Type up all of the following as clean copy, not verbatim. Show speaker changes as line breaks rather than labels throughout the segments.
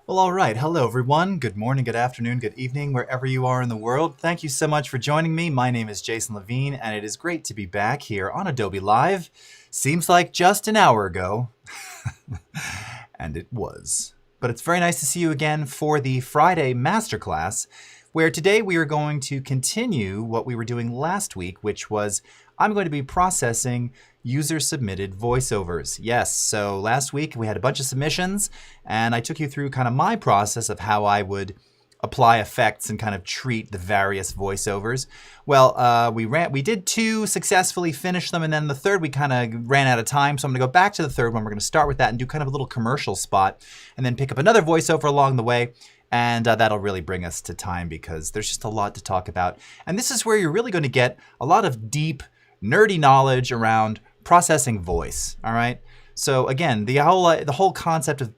Well, all right. Hello, everyone. Good morning, good afternoon, good evening, wherever you are in the world. Thank you so much for joining me. My name is Jason Levine, and it is great to be back here on Adobe Live. Seems like just an hour ago, and it was. But it's very nice to see you again for the Friday Masterclass, where today we are going to continue what we were doing last week, which was I'm going to be processing user-submitted voiceovers. Yes, so last week we had a bunch of submissions, and I took you through kind of my process of how I would apply effects and kind of treat the various voiceovers. Well, we did two, successfully finished them, and then the third we kind of ran out of time, so I'm going to go back to the third one. We're going to start with that and do kind of a little commercial spot, and then pick up another voiceover along the way. And that'll really bring us to time because there's just a lot to talk about. And this is where you're really going to get a lot of deep, nerdy knowledge around processing voice, all right? So again, the whole concept of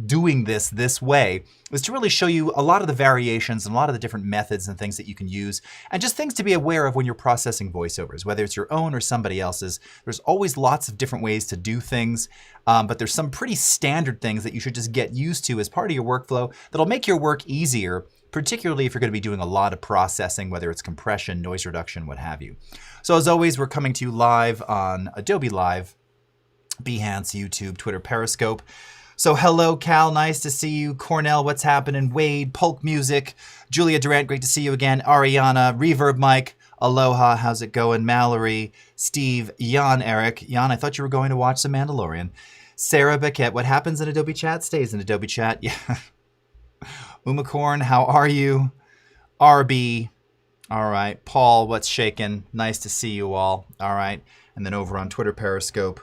doing this way is to really show you a lot of the variations and a lot of the different methods and things that you can use, and just things to be aware of when you're processing voiceovers, whether it's your own or somebody else's. There's always lots of different ways to do things, but there's some pretty standard things that you should just get used to as part of your workflow that'll make your work easier, particularly if you're going to be doing a lot of processing, whether it's compression, noise reduction, what have you. So as always, we're coming to you live on Adobe Live, Behance, YouTube, Twitter, Periscope. So hello, Cal, nice to see you. Cornell, what's happening? Wade, Polk Music, Julia Durant, great to see you again. Ariana, Reverb Mike, Aloha, how's it going? Mallory, Steve, Jan, Eric. Jan, I thought you were going to watch The Mandalorian. Sarah Beckett, what happens in Adobe Chat stays in Adobe Chat. Yeah. Umacorn, how are you? RB, all right. Paul, what's shaking? Nice to see you all. All right. And then over on Twitter, Periscope,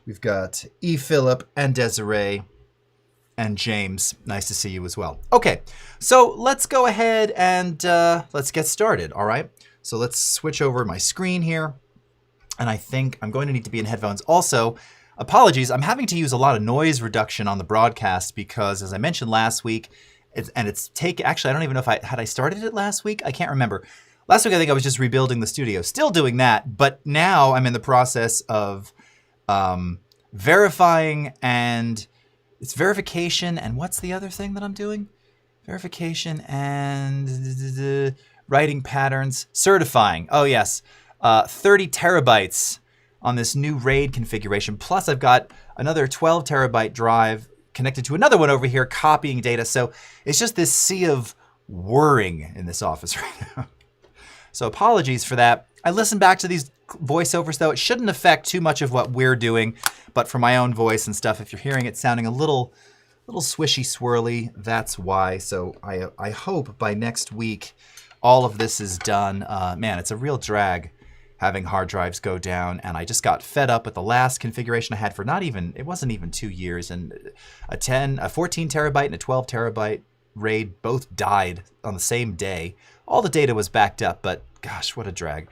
we've got E. Phillip and Desiree and James. Nice to see you as well. Okay, so let's go ahead and let's get started, all right? So let's switch over my screen here. And I think I'm going to need to be in headphones. Also, apologies, I'm having to use a lot of noise reduction on the broadcast because, as I mentioned last week, actually, I don't even know if I started it last week? I can't remember. Last week, I think I was just rebuilding the studio. Still doing that, but now I'm in the process of verifying, and it's verification, and what's the other thing that I'm doing? Verification and writing patterns, certifying. Oh yes, 30 terabytes on this new RAID configuration. Plus I've got another 12 terabyte drive connected to another one over here, copying data. So it's just this sea of whirring in this office right now. So apologies for that. I listened back to these voiceovers though. It shouldn't affect too much of what we're doing, but for my own voice and stuff, if you're hearing it sounding a little swishy swirly, that's why. So I hope by next week, all of this is done. Man, it's a real drag having hard drives go down, and I just got fed up with the last configuration I had for it wasn't even 2 years, and a 14 terabyte and a 12 terabyte RAID both died on the same day. All the data was backed up, but gosh, what a drag.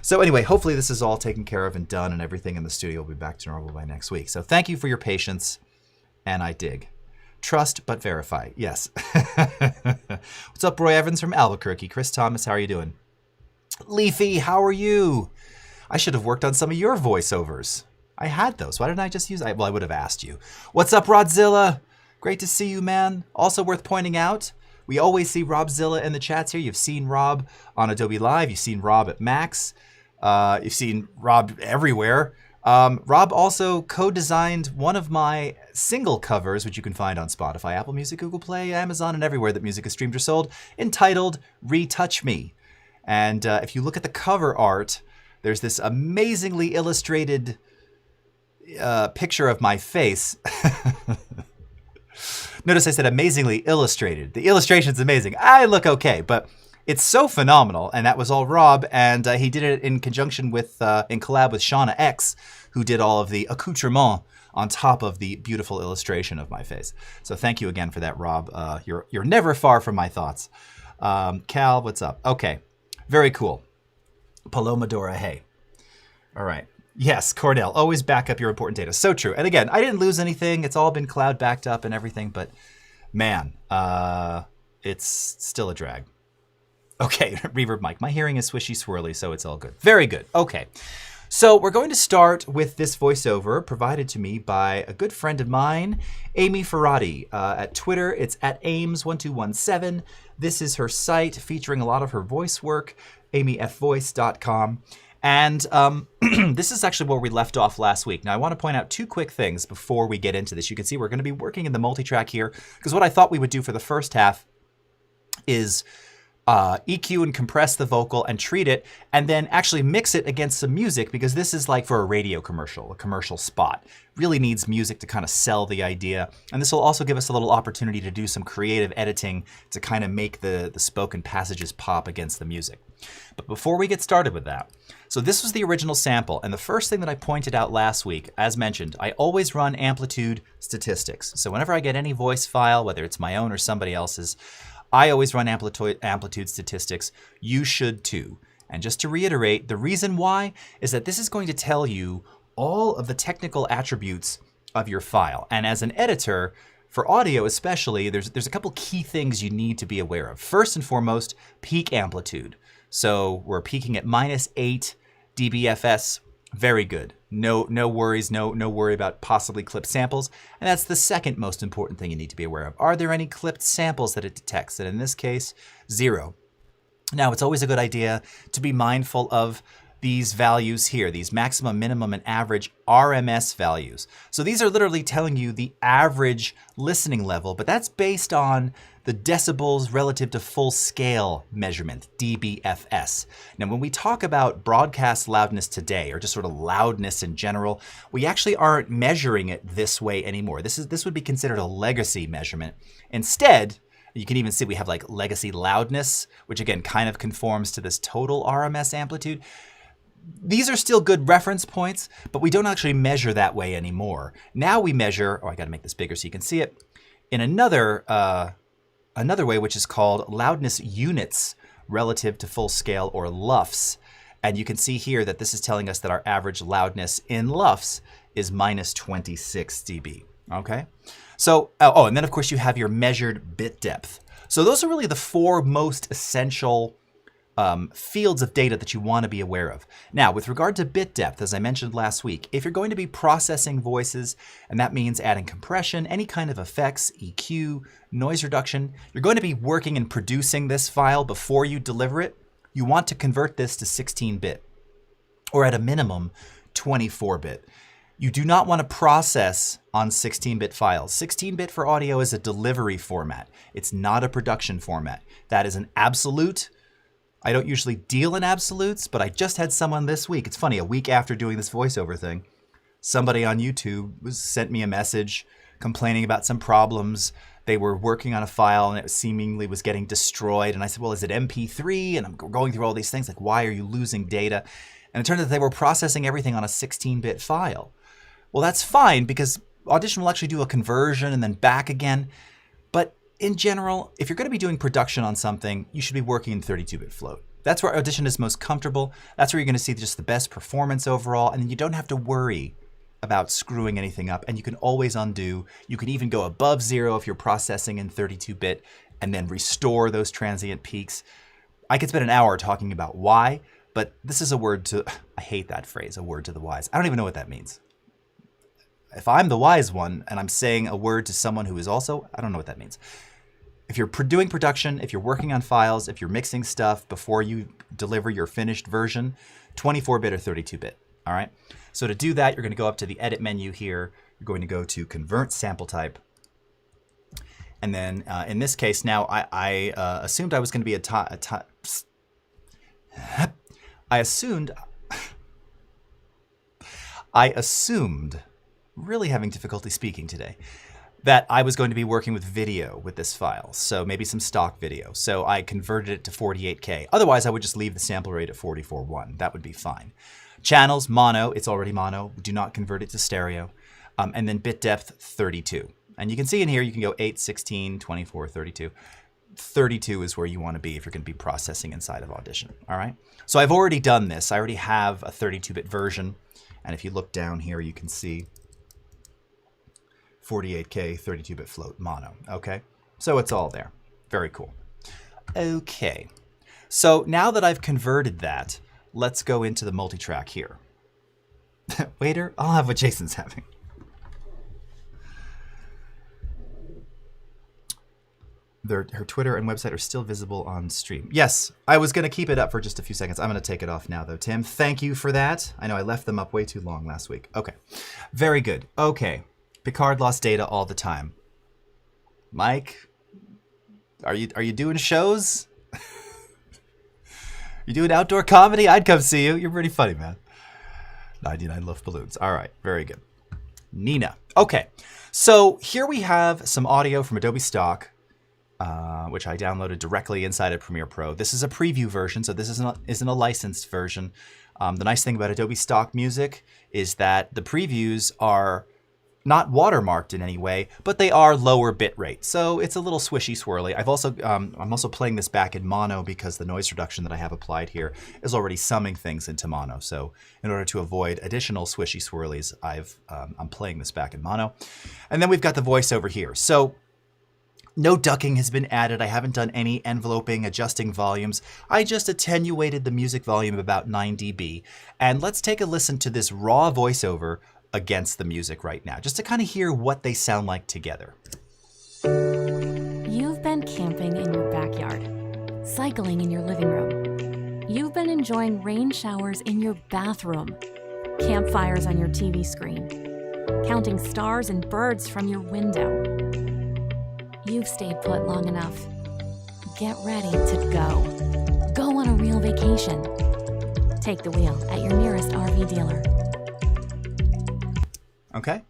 So anyway, hopefully this is all taken care of and done, and everything in the studio will be back to normal by next week. So thank you for your patience, and I dig. Trust but verify, yes. What's up, Roy Evans from Albuquerque? Chris Thomas, how are you doing? Leafy, how are you? I should have worked on some of your voiceovers. I had those. Why didn't I just use it? Well, I would have asked you. What's up, Rodzilla? Great to see you, man. Also worth pointing out, we always see Robzilla in the chats here. You've seen Rob on Adobe Live. You've seen Rob at Max. You've seen Rob everywhere. Rob also co-designed one of my single covers, which you can find on Spotify, Apple Music, Google Play, Amazon, and everywhere that music is streamed or sold, entitled Retouch Me. And if you look at the cover art, there's this amazingly illustrated picture of my face. Notice I said amazingly illustrated. The illustration's amazing. I look okay, but it's so phenomenal. And that was all Rob. And he did it in conjunction with, in collab with Shauna X, who did all of the accoutrement on top of the beautiful illustration of my face. So thank you again for that, Rob. You're never far from my thoughts. Cal, what's up? Okay, very cool. Paloma Dora, hey. All right. Yes, Cornell, always back up your important data. So true. And again, I didn't lose anything. It's all been cloud backed up and everything, but man, it's still a drag. Okay, Reverb Mike, my hearing is swishy swirly, so it's all good. Very good. Okay. So we're going to start with this voiceover provided to me by a good friend of mine, Amy Ferrati. At Twitter, it's at Ames1217. This is her site featuring a lot of her voice work, amyfvoice.com. And this is actually where we left off last week. Now, I want to point out two quick things before we get into this. You can see we're going to be working in the multi-track here, because what I thought we would do for the first half is EQ and compress the vocal and treat it, and then actually mix it against some music, because this is like for a radio commercial, a commercial spot. Really needs music to kind of sell the idea. And this will also give us a little opportunity to do some creative editing to kind of make the spoken passages pop against the music. But before we get started with that, so this was the original sample, and the first thing that I pointed out last week, as mentioned, I always run Amplitude Statistics. So whenever I get any voice file, whether it's my own or somebody else's, I always run Amplitude Statistics. You should too. And just to reiterate, the reason why is that this is going to tell you all of the technical attributes of your file. And as an editor, for audio especially, there's a couple key things you need to be aware of. First and foremost, peak amplitude. So we're peaking at -8 dBFS. Very good. No worries, no worry about possibly clipped samples. And that's the second most important thing you need to be aware of. Are there any clipped samples that it detects? And in this case, 0. Now, it's always a good idea to be mindful of these values here, these maximum, minimum, and average RMS values. So these are literally telling you the average listening level, but that's based on the decibels relative to full scale measurement, dBFS. Now, when we talk about broadcast loudness today, or just sort of loudness in general, we actually aren't measuring it this way anymore. This would be considered a legacy measurement. Instead, you can even see we have like legacy loudness, which again kind of conforms to this total RMS amplitude. These are still good reference points, but we don't actually measure that way anymore. Now we measure, I got to make this bigger so you can see it, in another way, which is called loudness units relative to full scale, or LUFS. And you can see here that this is telling us that our average loudness in LUFS is -26 dB. Okay. So, and then of course you have your measured bit depth. So those are really the 4 most essential fields of data that you want to be aware of. Now, with regard to bit depth, as I mentioned last week, if you're going to be processing voices, and that means adding compression, any kind of effects, EQ, noise reduction, you're going to be working and producing this file before you deliver it. You want to convert this to 16-bit, or at a minimum, 24-bit. You do not want to process on 16-bit files. 16-bit for audio is a delivery format. It's not a production format. That is an absolute. I don't usually deal in absolutes, but I just had someone this week. It's funny, a week after doing this voiceover thing, somebody on YouTube sent me a message complaining about some problems. They were working on a file and it seemingly was getting destroyed. And I said, well, is it MP3? And I'm going through all these things like, why are you losing data? And it turned out they were processing everything on a 16-bit file. Well, that's fine because Audition will actually do a conversion and then back again. But in general, if you're going to be doing production on something, you should be working in 32-bit float. That's where Audition is most comfortable. That's where you're going to see just the best performance overall, and then you don't have to worry about screwing anything up, and you can always undo. You can even go above 0 if you're processing in 32-bit and then restore those transient peaks. I could spend an hour talking about why, but this is a word to, I hate that phrase, a word to the wise. I don't even know what that means. If I'm the wise one and I'm saying a word to someone who is also, I don't know what that means. If you're doing production, if you're working on files, if you're mixing stuff before you deliver your finished version, 24-bit or 32-bit, all right? So to do that, you're going to go up to the edit menu here. You're going to go to convert sample type. And then in this case, now I assumed I was going to be I assumed, really having difficulty speaking today, that I was going to be working with video with this file, so maybe some stock video. So I converted it to 48K. Otherwise, I would just leave the sample rate at 44.1. That would be fine. Channels, mono, it's already mono. Do not convert it to stereo. And then bit depth, 32. And you can see in here, you can go 8, 16, 24, 32. 32 is where you want to be if you're going to be processing inside of Audition, all right? So I've already done this. I already have a 32-bit version. And if you look down here, you can see 48K, 32-bit float, mono, okay? So it's all there. Very cool. Okay, so now that I've converted that, let's go into the multi-track here. Waiter, I'll have what Jason's having. Her Twitter and website are still visible on stream. Yes, I was going to keep it up for just a few seconds. I'm going to take it off now, though, Tim. Thank you for that. I know I left them up way too long last week. Okay, very good. Okay, Picard lost data all the time. Mike, are you doing shows? You doing outdoor comedy? I'd come see you. You're pretty funny, man. 99 Love Balloons. All right, very good. Nina. Okay, so here we have some audio from Adobe Stock, which I downloaded directly inside of Premiere Pro. This is a preview version, so this isn't a licensed version. The nice thing about Adobe Stock Music is that the previews are not watermarked in any way, but they are lower bit rate, so it's a little swishy swirly. I'm also playing this back in mono because the noise reduction that I have applied here is already summing things into mono. So in order to avoid additional swishy swirlies, I'm playing this back in mono. And then we've got the voiceover here. So no ducking has been added. I haven't done any enveloping, adjusting volumes. I just attenuated the music volume about 9 dB. And let's take a listen to this raw voiceover against the music right now, just to kind of hear what they sound like together.
You've been camping in your backyard, cycling in your living room. You've been enjoying rain showers in your bathroom, campfires on your TV screen, counting stars and birds from your window. You've stayed put long enough. Get ready to go. Go on a real vacation. Take the wheel at your nearest RV dealer.
Okay.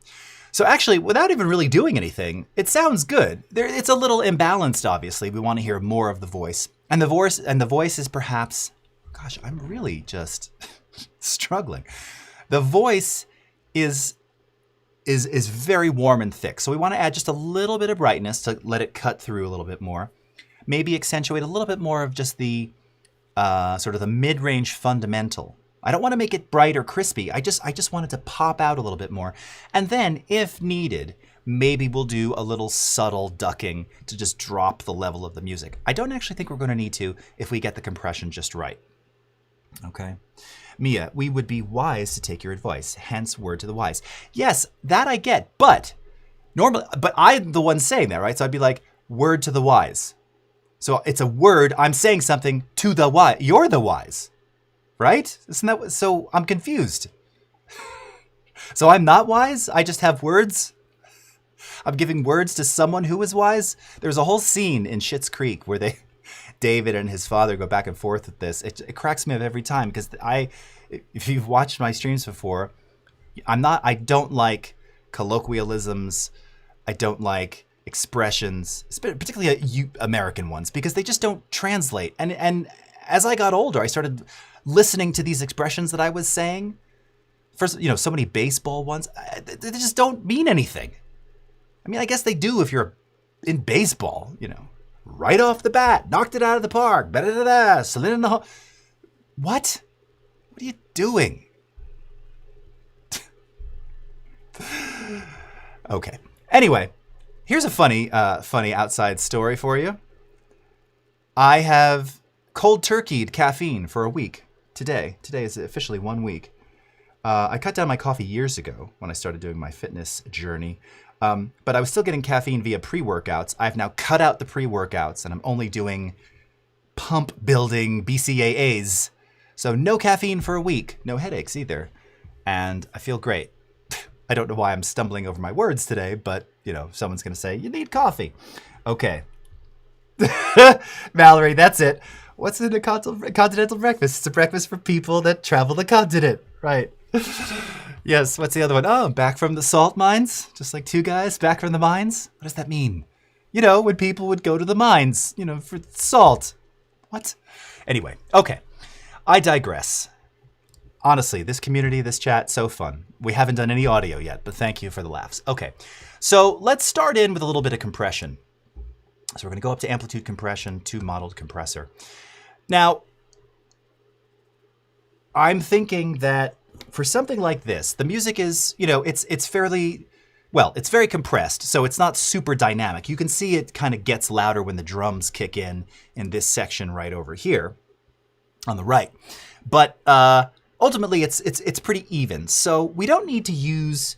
So actually, without even really doing anything, it sounds good. It's a little imbalanced, obviously. We want to hear more of the voice. And the voice is perhaps, gosh, I'm really just struggling. The voice is very warm and thick. So we want to add just a little bit of brightness to let it cut through a little bit more. Maybe accentuate a little bit more of just the sort of the mid-range fundamental. I don't want to make it bright or crispy. I just want it to pop out a little bit more. And then, if needed, maybe we'll do a little subtle ducking to just drop the level of the music. I don't actually think we're going to need to if we get the compression just right. Okay. Mia, we would be wise to take your advice, hence word to the wise. Yes, that I get, but I'm the one saying that, right? So I'd be like, word to the wise. So it's a word, I'm saying something to the wise. You're the wise, right? Isn't that so? I'm confused. So I'm not wise? I just have words? I'm giving words to someone who is wise? There's a whole scene in Schitt's Creek where David and his father go back and forth with this. It cracks me up every time because if you've watched my streams before, I don't like colloquialisms. I don't like expressions, particularly American ones, because they just don't translate. And as I got older, I started listening to these expressions that I was saying. First, so many baseball ones, they just don't mean anything. I mean, I guess they do if you're in baseball, right off the bat, knocked it out of the park, slid in the hole. What? What are you doing? Okay. Anyway, here's a funny outside story for you. I have cold turkeyed caffeine for a week today. Today is officially 1 week. I cut down my coffee years ago when I started doing my fitness journey. But I was still getting caffeine via pre-workouts. I've now cut out the pre-workouts and I'm only doing pump-building BCAAs. So no caffeine for a week, no headaches either. And I feel great. I don't know why I'm stumbling over my words today, but, someone's going to say, you need coffee. Okay. Valerie, that's it. What's in a continental breakfast? It's a breakfast for people that travel the continent. Right. Yes, what's the other one? Oh, back from the salt mines? Just like two guys back from the mines? What does that mean? When people would go to the mines, for salt. What? Anyway, okay. I digress. Honestly, this community, this chat, so fun. We haven't done any audio yet, but thank you for the laughs. Okay, so let's start in with a little bit of compression. So we're going to go up to amplitude compression to modeled compressor. Now, I'm thinking that for something like this, the music is, it's fairly, it's very compressed, so it's not super dynamic. You can see it kind of gets louder when the drums kick in this section right over here on the right. But ultimately it's pretty even. So we don't need to use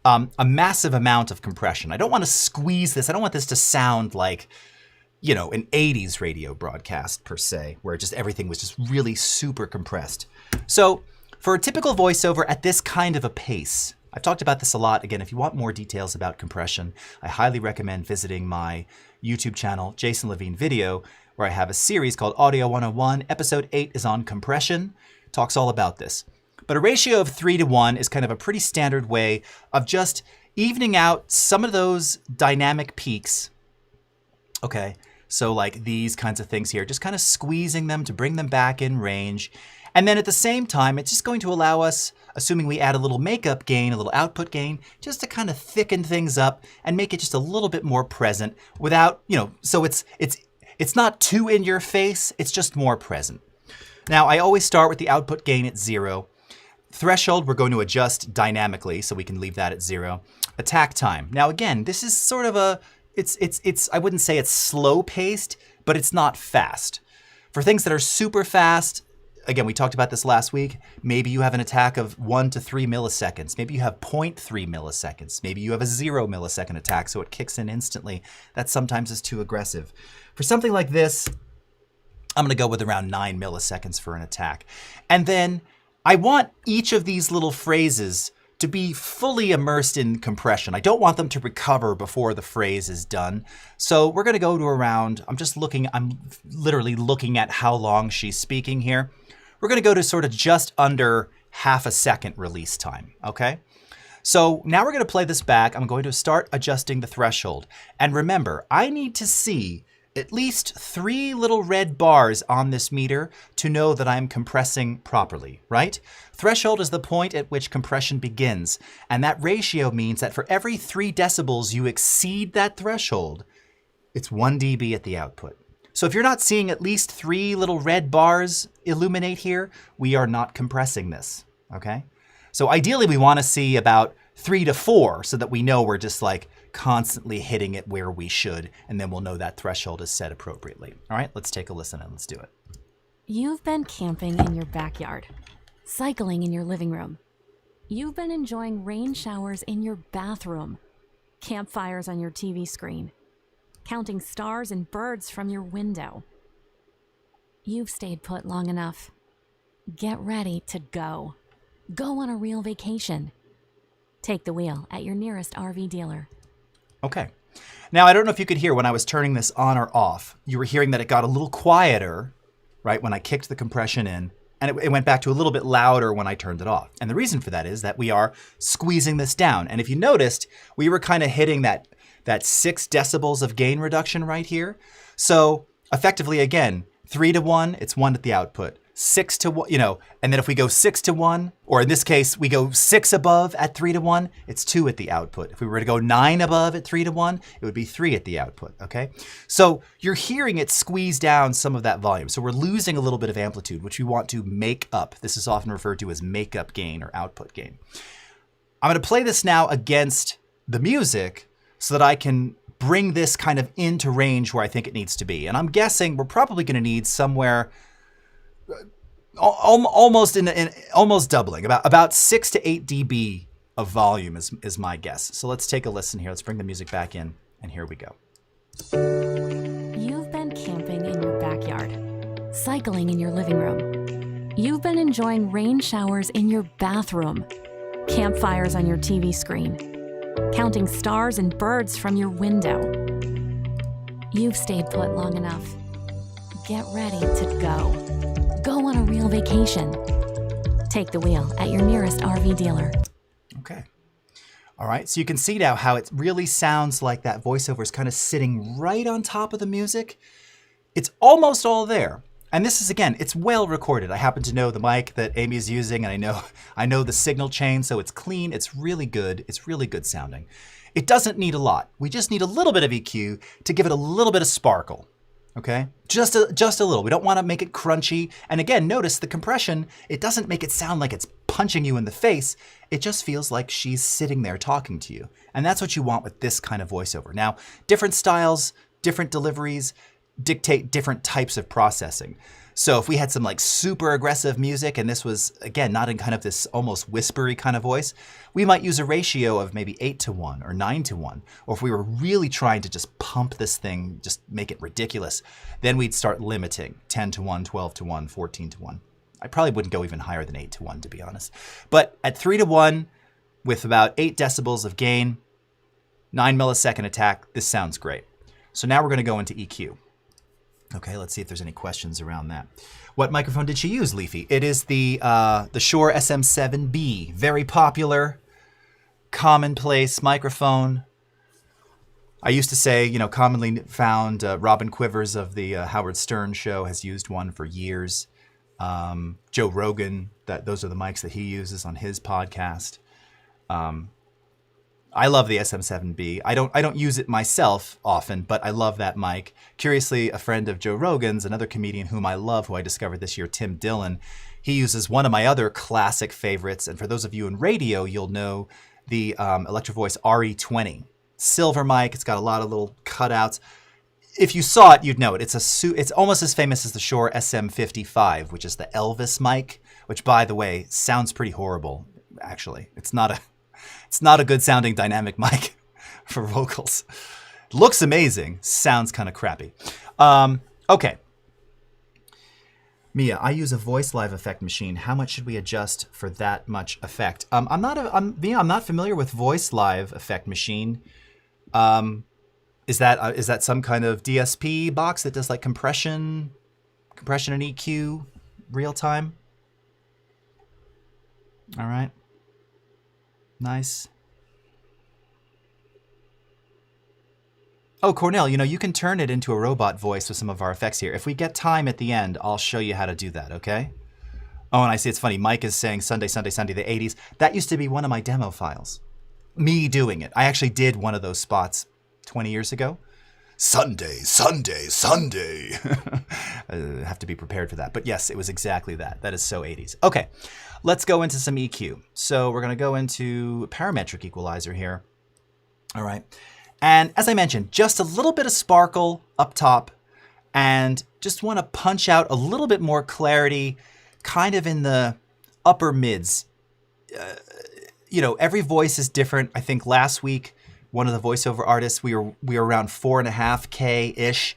a massive amount of compression. I don't want to squeeze this. I don't want this to sound like, you know, an 80s radio broadcast per se, where just everything was just really super compressed. So for a typical voiceover at this kind of a pace, I've talked about this a lot. Again, if you want more details about compression, I highly recommend visiting my YouTube channel, Jason Levine Video, where I have a series called Audio 101. Episode 8 is on compression. Talks all about this. But a ratio of 3:1 is kind of a pretty standard way of just evening out some of those dynamic peaks. Okay, so like these kinds of things here, just kind of squeezing them to bring them back in range. And then at the same time, it's just going to allow us, assuming we add a little makeup gain, a little output gain, just to kind of thicken things up and make it just a little bit more present without, you know, so it's not too in your face, it's just more present. Now, I always start with the output gain at 0. Threshold, we're going to adjust dynamically, so we can leave that at 0. Attack time. Now, again, this is sort of a, it's I wouldn't say it's slow paced, but it's not fast. For things that are super fast, again, we talked about this last week, maybe you have an attack of 1 to 3 milliseconds. Maybe you have 0.3 milliseconds. Maybe you have a 0 millisecond attack, so it kicks in instantly. That sometimes is too aggressive. For something like this, I'm going to go with around 9 milliseconds for an attack. And then I want each of these little phrases to be fully immersed in compression. I don't want them to recover before the phrase is done. So we're going to go to around, I'm literally looking at how long she's speaking here. We're going to go to sort of just under half a second release time, okay? So now we're going to play this back. I'm going to start adjusting the threshold. And remember, I need to see at least 3 little red bars on this meter to know that I'm compressing properly, right? Threshold is the point at which compression begins, and that ratio means that for every 3 decibels you exceed that threshold, it's 1 dB at the output. So if you're not seeing at least 3 little red bars illuminate here, we are not compressing this, okay? So ideally we want to see about 3 to 4 so that we know we're just like constantly hitting it where we should, and then we'll know that threshold is set appropriately. All right, let's take a listen and let's do it.
You've been camping in your backyard, cycling in your living room. You've been enjoying rain showers in your bathroom, campfires on your TV screen, counting stars and birds from your window. You've stayed put long enough. Get ready to go. Go on a real vacation. Take the wheel at your nearest RV dealer.
Okay. Now, I don't know if you could hear when I was turning this on or off. You were hearing that it got a little quieter, right, when I kicked the compression in, and it went back to a little bit louder when I turned it off. And the reason for that is that we are squeezing this down. And if you noticed, we were kind of hitting that 6 decibels of gain reduction right here. So effectively, again, 3:1, it's 1 at the output. 6:1, you know, and then if we go 6:1, or in this case, we go 6 above at 3:1, it's 2 at the output. If we were to go 9 above at 3:1, it would be 3 at the output, okay? So you're hearing it squeeze down some of that volume. So we're losing a little bit of amplitude, which we want to make up. This is often referred to as makeup gain or output gain. I'm gonna play this now against the music so that I can bring this kind of into range where I think it needs to be. And I'm guessing we're probably gonna need somewhere almost doubling, about 6 to 8 dB of volume is my guess. So let's take a listen here. Let's bring the music back in, and here we go.
You've been camping in your backyard, cycling in your living room. You've been enjoying rain showers in your bathroom, campfires on your TV screen, counting stars and birds from your window. You've stayed put long enough. Get ready to go. Go on a real vacation. Take the wheel at your nearest RV dealer.
Okay. All right, so you can see now how it really sounds like that voiceover is kind of sitting right on top of the music. It's almost all there. And this is, again, it's well recorded. I happen to know the mic that Amy is using, and I know the signal chain, so it's clean. It's really good. It's really good sounding. It doesn't need a lot. We just need a little bit of EQ to give it a little bit of sparkle. Okay, just a little. We don't want to make it crunchy. And again, notice the compression, it doesn't make it sound like it's punching you in the face. It just feels like she's sitting there talking to you. And that's what you want with this kind of voiceover. Now, different styles, different deliveries dictate different types of processing. So if we had some like super aggressive music, and this was, again, not in kind of this almost whispery kind of voice, we might use a ratio of maybe 8:1 or 9:1. Or if we were really trying to just pump this thing, just make it ridiculous, then we'd start limiting 10:1, 12:1, 14:1. I probably wouldn't go even higher than 8:1, to be honest. But at 3:1, with about 8 decibels of gain, 9 millisecond attack, this sounds great. So now we're going to go into EQ. Okay, let's see if there's any questions around that. What microphone did she use, Leafy? It is the Shure SM7B. Very popular, commonplace microphone. I used to say, you know, commonly found. Robin Quivers of the Howard Stern show has used one for years. Joe Rogan, those are the mics that he uses on his podcast. I love the SM7B. I don't use it myself often, but I love that mic. Curiously, a friend of Joe Rogan's, another comedian whom I love, who I discovered this year, Tim Dillon, he uses one of my other classic favorites. And for those of you in radio, you'll know the Electro Voice RE20. Silver mic. It's got a lot of little cutouts. If you saw it, you'd know it. It's almost as famous as the Shure SM55, which is the Elvis mic, which, by the way, sounds pretty horrible, actually. It's not a good sounding dynamic mic for vocals. Looks amazing, sounds kind of crappy. Okay. Mia, I use a voice live effect machine. How much should we adjust for that much effect? I'm not familiar with voice live effect machine. Is that some kind of DSP box that does like compression and EQ real time? All right. Nice. Oh, Cornell, you know, you can turn it into a robot voice with some of our effects here. If we get time at the end, I'll show you how to do that, okay? Oh, and I see it's funny. Mike is saying Sunday, Sunday, Sunday, the 80s. That used to be one of my demo files. Me doing it. I actually did one of those spots 20 years ago. Sunday, Sunday, Sunday. I have to be prepared for that. But yes, it was exactly that. That is so 80s. Okay, let's go into some EQ. So we're going to go into Parametric Equalizer here. All right. And as I mentioned, just a little bit of sparkle up top, and just want to punch out a little bit more clarity kind of in the upper mids. You know, every voice is different. I think last week, one of the voiceover artists, we were around 4.5K-ish.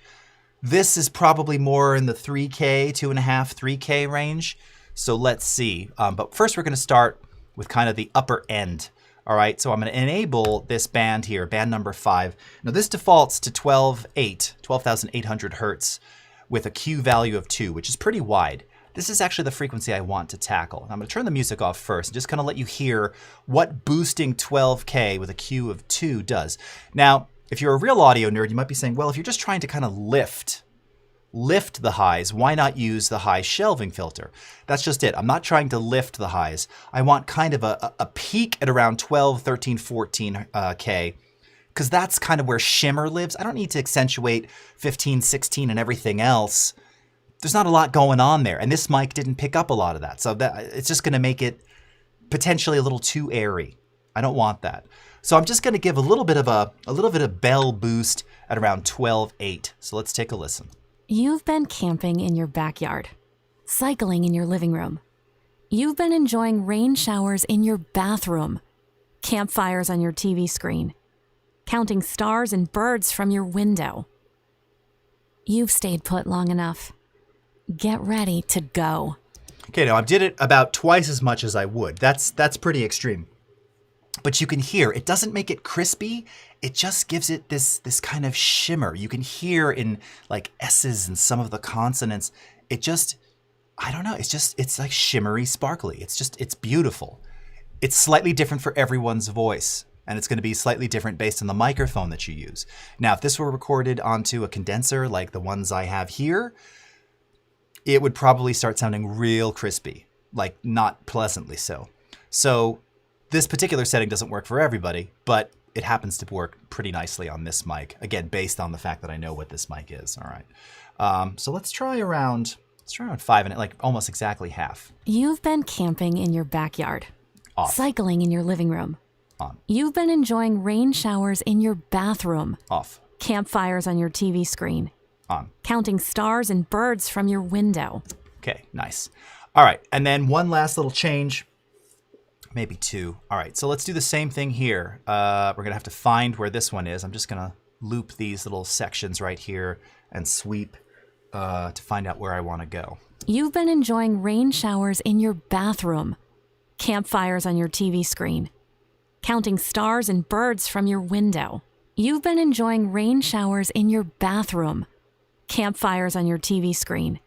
This is probably more in the 3K, 2.5, 3K range. So let's see. But first we're going to start with kind of the upper end. All right, so I'm going to enable this band here, band number 5. Now this defaults to 12,800 hertz with a Q value of 2, which is pretty wide. This is actually the frequency I want to tackle. I'm going to turn the music off first and just kind of let you hear what boosting 12K with a Q of 2 does. Now, if you're a real audio nerd, you might be saying, well, if you're just trying to kind of lift the highs, why not use the high shelving filter? That's just it. I'm not trying to lift the highs. I want kind of a peak at around 12, 13, 14K, because that's kind of where shimmer lives. I don't need to accentuate 15, 16 and everything else. There's not a lot going on there, and this mic didn't pick up a lot of that. So it's just going to make it potentially a little too airy. I don't want that. So I'm just going to give a little bit of bell boost at around 12.8. So let's take a listen.
You've been camping in your backyard, cycling in your living room. You've been enjoying rain showers in your bathroom, campfires on your TV screen, counting stars and birds from your window. You've stayed put long enough. Get ready to go.
Okay, now I did it about twice as much as I would. That's pretty extreme. But you can hear, it doesn't make it crispy. It just gives it this kind of shimmer. You can hear in like S's and some of the consonants. It just, I don't know. It's like shimmery, sparkly. It's beautiful. It's slightly different for everyone's voice. And it's going to be slightly different based on the microphone that you use. Now, if this were recorded onto a condenser like the ones I have here, it would probably start sounding real crispy, like not pleasantly so. So this particular setting doesn't work for everybody, but it happens to work pretty nicely on this mic. Again, based on the fact that I know what this mic is. All right. So let's try around 5 and like almost exactly half.
You've been camping in your backyard,
Off.
Cycling in your living room.
On.
You've been enjoying rain showers in your bathroom,
Off.
Campfires on your TV screen,
On.
Counting stars and birds from your window.
Okay, nice. All right, and then one last little change. Maybe two. All right, so let's do the same thing here. We're going to have to find where this one is. I'm just going to loop these little sections right here and sweep to find out where I want to go.
You've been enjoying rain showers in your bathroom. Campfires on your TV screen. Counting stars and birds from your window. You've been enjoying rain showers in your bathroom. Campfires on your TV screen.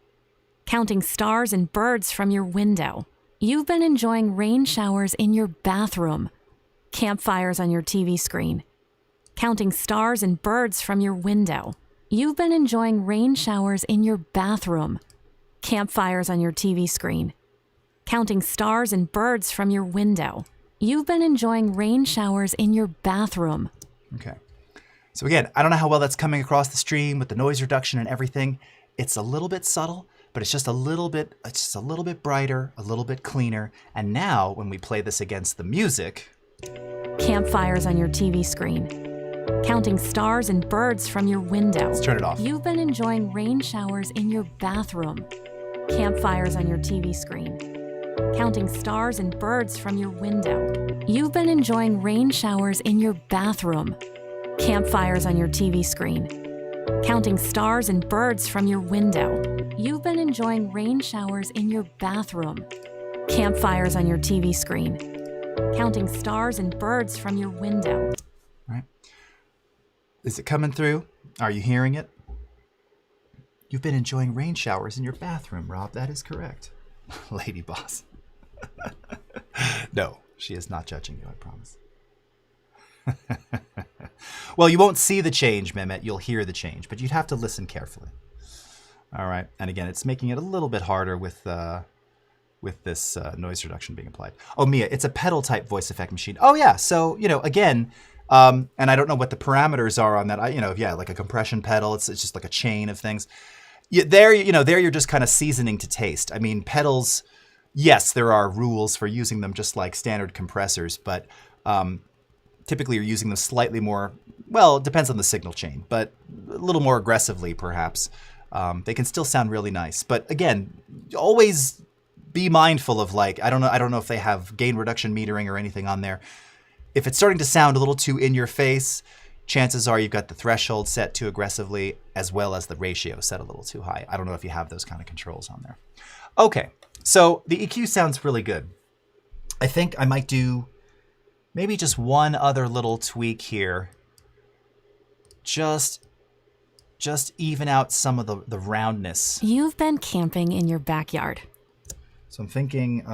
Counting stars and birds from your window. You've been enjoying rain showers in your bathroom. Campfires on your TV screen. Counting stars and birds from your window. You've been enjoying rain showers in your bathroom. Campfires on your TV screen. Counting stars and birds from your window. You've been enjoying rain showers in your bathroom.
Okay. So again, I don't know how well that's coming across the stream with the noise reduction and everything. It's a little bit subtle, but it's just a little bit brighter, a little bit cleaner. And now when we play this against the music.
Campfires on your TV screen. Counting stars and birds from your window.
Let's turn it off.
You've been enjoying rain showers in your bathroom. Campfires on your TV screen. Counting stars and birds from your window. You've been enjoying rain showers in your bathroom. Campfires on your TV screen. Counting stars and birds from your window. You've been enjoying rain showers in your bathroom. Campfires on your TV screen. Counting stars and birds from your window.
Right. Is it coming through? Are you hearing it? You've been enjoying rain showers in your bathroom, Rob. That is correct. Lady boss. No, she is not judging you, I promise. Well, you won't see the change, Mehmet. You'll hear the change, but you'd have to listen carefully. All right. And again, it's making it a little bit harder with this noise reduction being applied. Oh, Mia, it's a pedal type voice effect machine. Oh, yeah. So, again, and I don't know what the parameters are on that. Like a compression pedal. It's just like a chain of things. There you're just kind of seasoning to taste. I mean, pedals, yes, there are rules for using them just like standard compressors, but typically you're using them slightly more, well, it depends on the signal chain, but a little more aggressively perhaps. They can still sound really nice. But again, always be mindful of I don't know if they have gain reduction metering or anything on there. If it's starting to sound a little too in your face, chances are you've got the threshold set too aggressively as well as the ratio set a little too high. I don't know if you have those kind of controls on there. Okay, so the EQ sounds really good. I think I might do maybe just one other little tweak here. Just even out some of the roundness.
You've been camping in your backyard.
So I'm thinking,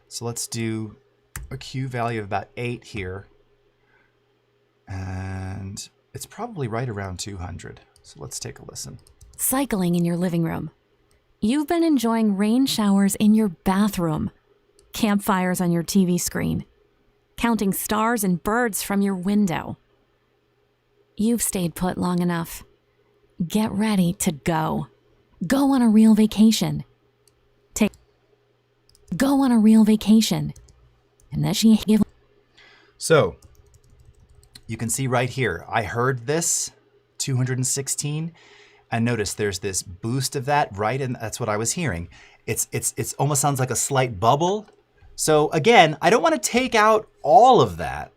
so let's do a Q value of about 8 here. And it's probably right around 200. So let's take a listen.
Cycling in your living room. You've been enjoying rain showers in your bathroom. Campfires on your TV screen. Counting stars and birds from your window. You've stayed put long enough. Get ready to go. Go on a real vacation. Go on a real vacation. And that she give.
So you can see right here, I heard this 216, and notice there's this boost of that, right? And that's what I was hearing. It's almost sounds like a slight bubble. So again, I don't want to take out all of that.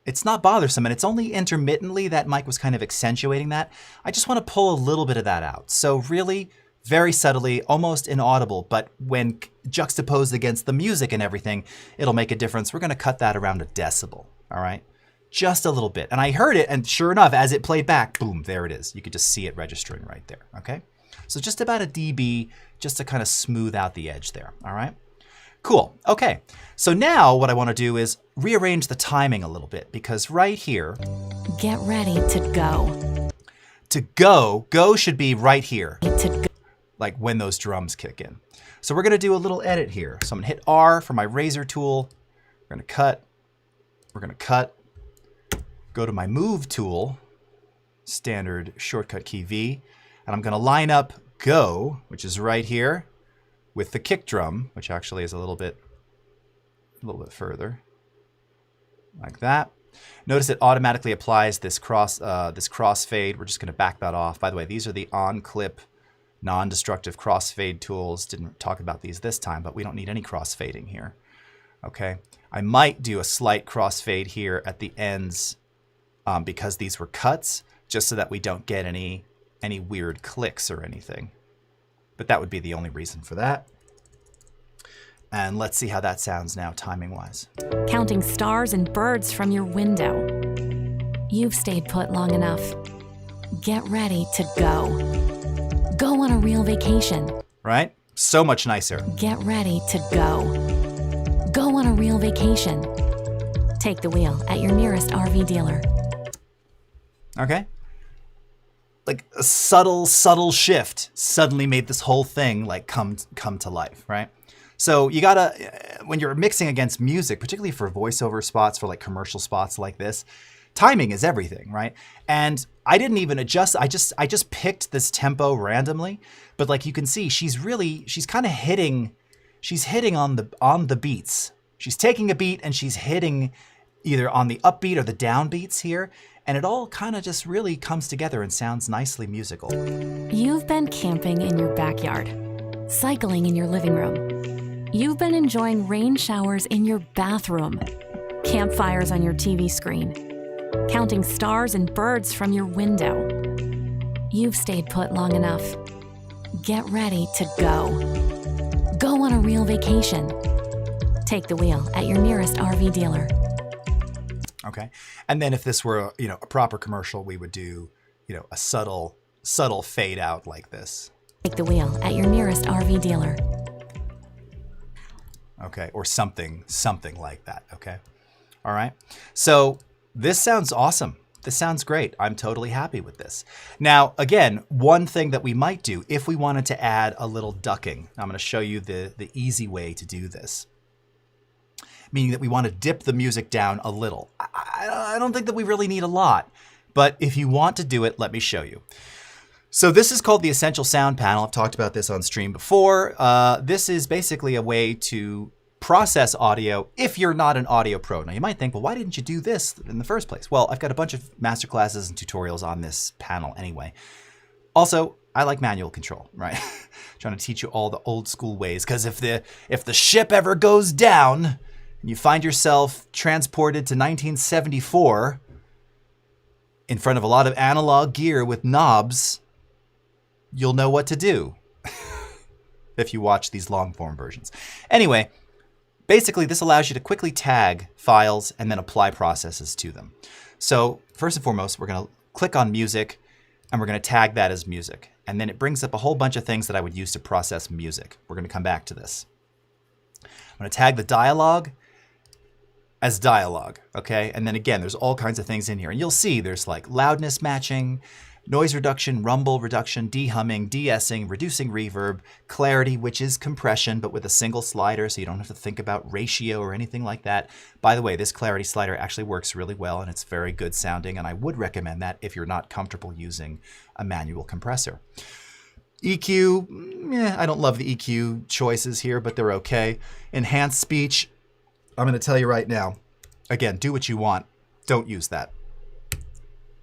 It's not bothersome, and it's only intermittently that mic was kind of accentuating that. I just want to pull a little bit of that out. So really, very subtly, almost inaudible, but when juxtaposed against the music and everything, it'll make a difference. We're going to cut that around a decibel, all right? Just a little bit. And I heard it, and sure enough, as it played back, boom, there it is. You could just see it registering right there, okay? So just about a dB, just to kind of smooth out the edge there, all right? Cool, okay. So now what I want to do is rearrange the timing a little bit, because right here...
Get ready to go.
To go should be right here.
To go.
Like when those drums kick in. So we're going to do a little edit here. So I'm going to hit R for my razor tool. We're going to cut. We're going to cut. Go to my move tool, standard shortcut key V, and I'm going to line up go, which is right here, with the kick drum, which actually is a little bit further, like that. Notice it automatically applies this crossfade. We're just going to back that off. By the way, these are the on-clip non-destructive crossfade tools. Didn't talk about these this time, but we don't need any crossfading here. Okay, I might do a slight crossfade here at the ends because these were cuts, just so that we don't get any weird clicks or anything. But that would be the only reason for that. And let's see how that sounds now, timing-wise.
Counting stars and birds from your window. You've stayed put long enough. Get ready to go. Go on a real vacation.
Right? So much nicer.
Get ready to go. Go on a real vacation. Take the wheel at your nearest RV dealer.
Okay? Like a subtle shift suddenly made this whole thing like come to life, right? So you gotta, when you're mixing against music, particularly for voiceover spots, for like commercial spots like this, timing is everything, right? And I didn't even adjust. I just picked this tempo randomly, but like you can see, she's kind of hitting on the beats. She's taking a beat and she's hitting either on the upbeat or the downbeats here. And it all kind of just really comes together and sounds nicely musical.
You've been camping in your backyard, cycling in your living room. You've been enjoying rain showers in your bathroom, campfires on your TV screen, counting stars and birds from your window. You've stayed put long enough. Get ready to go. Go on a real vacation. Take the wheel at your nearest RV dealer.
Okay. And then if this were, a proper commercial, we would do, a subtle fade out like this.
Take the wheel at your nearest RV dealer.
Okay. Or something like that. Okay. All right. So this sounds awesome. This sounds great. I'm totally happy with this. Now, again, one thing that we might do if we wanted to add a little ducking, I'm going to show you the easy way to do this. Meaning that we want to dip the music down a little. I don't think that we really need a lot, but if you want to do it, let me show you. So this is called the Essential Sound Panel. I've talked about this on stream before. This is basically a way to process audio if you're not an audio pro. Now you might think, well, why didn't you do this in the first place? Well, I've got a bunch of masterclasses and tutorials on this panel anyway. Also, I like manual control, right? Trying to teach you all the old school ways, because if the ship ever goes down, and you find yourself transported to 1974 in front of a lot of analog gear with knobs, you'll know what to do if you watch these long form versions. Anyway, basically this allows you to quickly tag files and then apply processes to them. So first and foremost, we're going to click on music and we're going to tag that as music. And then it brings up a whole bunch of things that I would use to process music. We're going to come back to this. I'm going to tag the dialogue as dialogue, okay? And then again, there's all kinds of things in here. And you'll see there's like loudness matching, noise reduction, rumble reduction, dehumming, de-essing, reducing reverb, clarity, which is compression, but with a single slider, so you don't have to think about ratio or anything like that. By the way, this clarity slider actually works really well, and it's very good sounding, and I would recommend that if you're not comfortable using a manual compressor. EQ, I don't love the EQ choices here, but they're okay. Enhanced speech, I'm going to tell you right now, again, do what you want. Don't use that.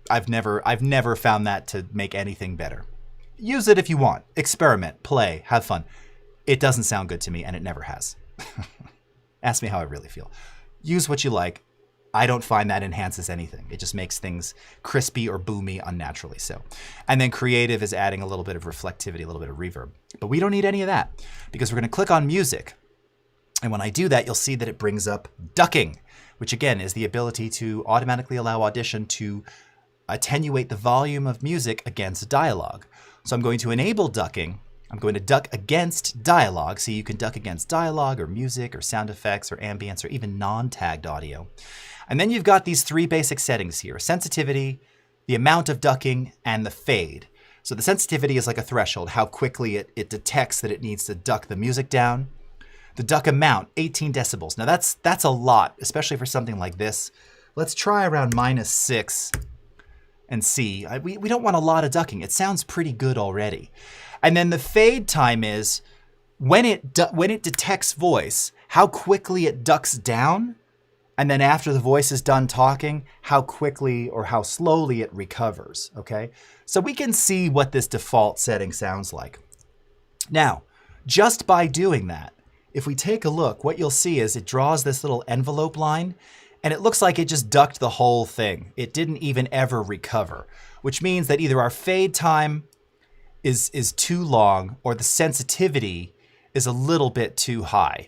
I've never found that to make anything better. Use it if you want. Experiment, play, have fun. It doesn't sound good to me, and it never has. Ask me how I really feel. Use what you like. I don't find that enhances anything. It just makes things crispy or boomy unnaturally so. And then creative is adding a little bit of reflectivity, a little bit of reverb. But we don't need any of that because we're going to click on music. And when I do that, you'll see that it brings up ducking, which again is the ability to automatically allow Audition to attenuate the volume of music against dialogue. So I'm going to enable ducking. I'm going to duck against dialogue, so you can duck against dialogue or music or sound effects or ambience or even non-tagged audio. And then you've got these three basic settings here: sensitivity, the amount of ducking, and the fade. So the sensitivity is like a threshold, how quickly it detects that it needs to duck the music down. The duck amount, 18 decibels. Now that's a lot, especially for something like this. Let's try around -6 and see. We don't want a lot of ducking. It sounds pretty good already. And then the fade time is when it detects voice, how quickly it ducks down And then after the voice is done talking, how quickly or how slowly it recovers, okay? So we can see what this default setting sounds like. Now, just by doing that, if we take a look, what you'll see is it draws this little envelope line, and it looks like it just ducked the whole thing. It didn't even ever recover, which means that either our fade time is too long or the sensitivity is a little bit too high.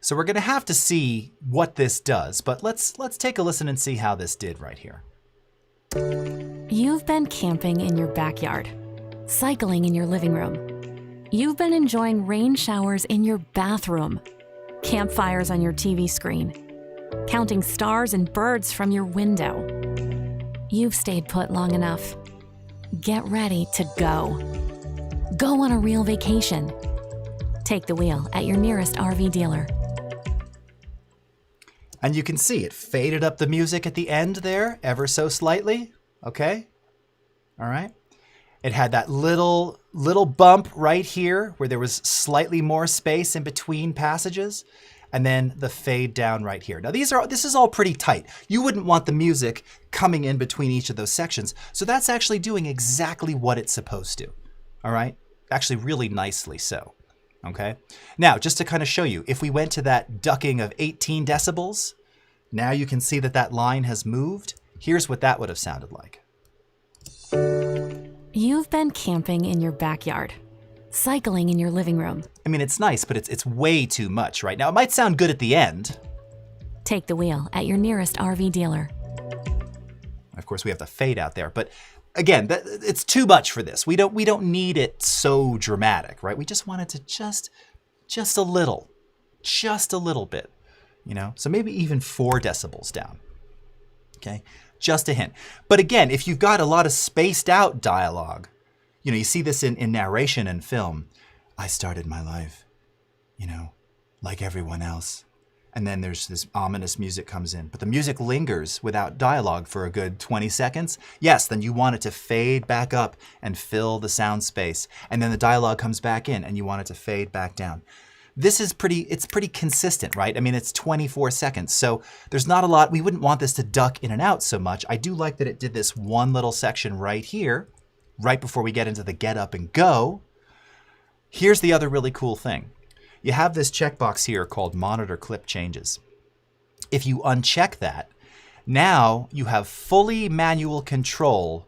So we're going to have to see what this does, but let's take a listen and see how this did right here.
You've been camping in your backyard, cycling in your living room. You've been enjoying rain showers in your bathroom, campfires on your TV screen, counting stars and birds from your window. You've stayed put long enough. Get ready to go. Go on a real vacation. Take the wheel at your nearest RV dealer.
And you can see it faded up the music at the end there ever so slightly. Okay. All right. It had that little bump right here where there was slightly more space in between passages, and then the fade down right here. Now this is all pretty tight. You wouldn't want the music coming in between each of those sections. So that's actually doing exactly what it's supposed to. All right. Actually really nicely so. Okay. Now, just to kind of show you, if we went to that ducking of 18 decibels, now you can see that that line has moved. Here's what that would have sounded like.
You've been camping in your backyard, cycling in your living room.
I mean, it's nice, but it's way too much right now. It might sound good at the end.
Take the wheel at your nearest RV dealer.
Of course, we have the fade out there, but again, it's too much for this. We don't need it so dramatic, right? We just want it to just a little bit, you know? So maybe even 4 decibels down, okay? Just a hint. But again, if you've got a lot of spaced out dialogue, you know, you see this in narration and film. I started my life, you know, like everyone else. And then there's this ominous music comes in, but the music lingers without dialogue for a good 20 seconds. Yes, then you want it to fade back up and fill the sound space. And then the dialogue comes back in and you want it to fade back down. This is pretty consistent, right? I mean, it's 24 seconds. So there's not a lot. We wouldn't want this to duck in and out so much. I do like that it did this one little section right here, right before we get into the get up and go. Here's the other really cool thing. You have this checkbox here called Monitor Clip Changes. If you uncheck that, now you have fully manual control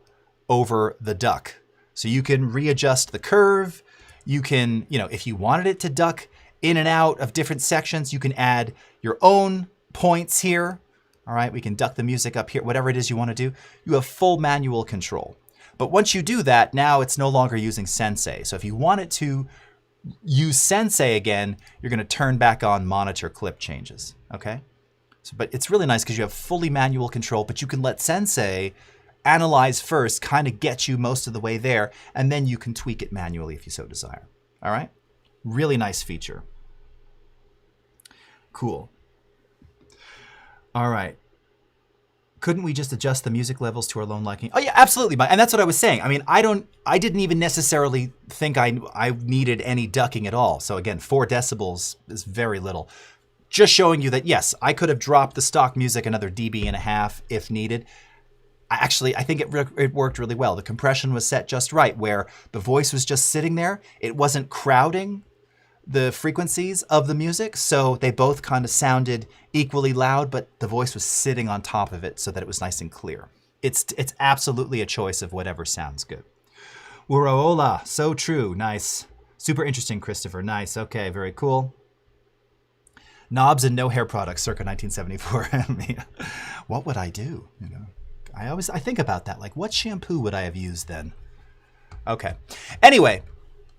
over the duck. So you can readjust the curve. You can, you know, if you wanted it to duck in and out of different sections, you can add your own points here. All right, we can duck the music up here, whatever it is you want to do. You have full manual control. But once you do that, now it's no longer using Sensei. So if you want it to use Sensei again, you're going to turn back on Monitor Clip Changes, okay? So, but it's really nice because you have fully manual control, but you can let Sensei analyze first, kind of get you most of the way there, and then you can tweak it manually if you so desire, all right? Really nice feature. Cool. All right. Couldn't we just adjust the music levels to our own liking? Oh yeah, absolutely. And that's what I was saying. I mean, I didn't even necessarily think I needed any ducking at all. So again, 4 decibels is very little. Just showing you that yes, I could have dropped the stock music another dB and a half if needed. I think it worked really well. The compression was set just right where the voice was just sitting there. It wasn't crowding the frequencies of the music, so they both kind of sounded equally loud, but the voice was sitting on top of it so that it was nice and clear. It's absolutely a choice of whatever sounds good. Uraola, so true, nice. Super interesting, Christopher, nice, okay, very cool. Knobs and no hair products, circa 1974. What would I do? You know, I think about that, like what shampoo would I have used then? Okay, anyway,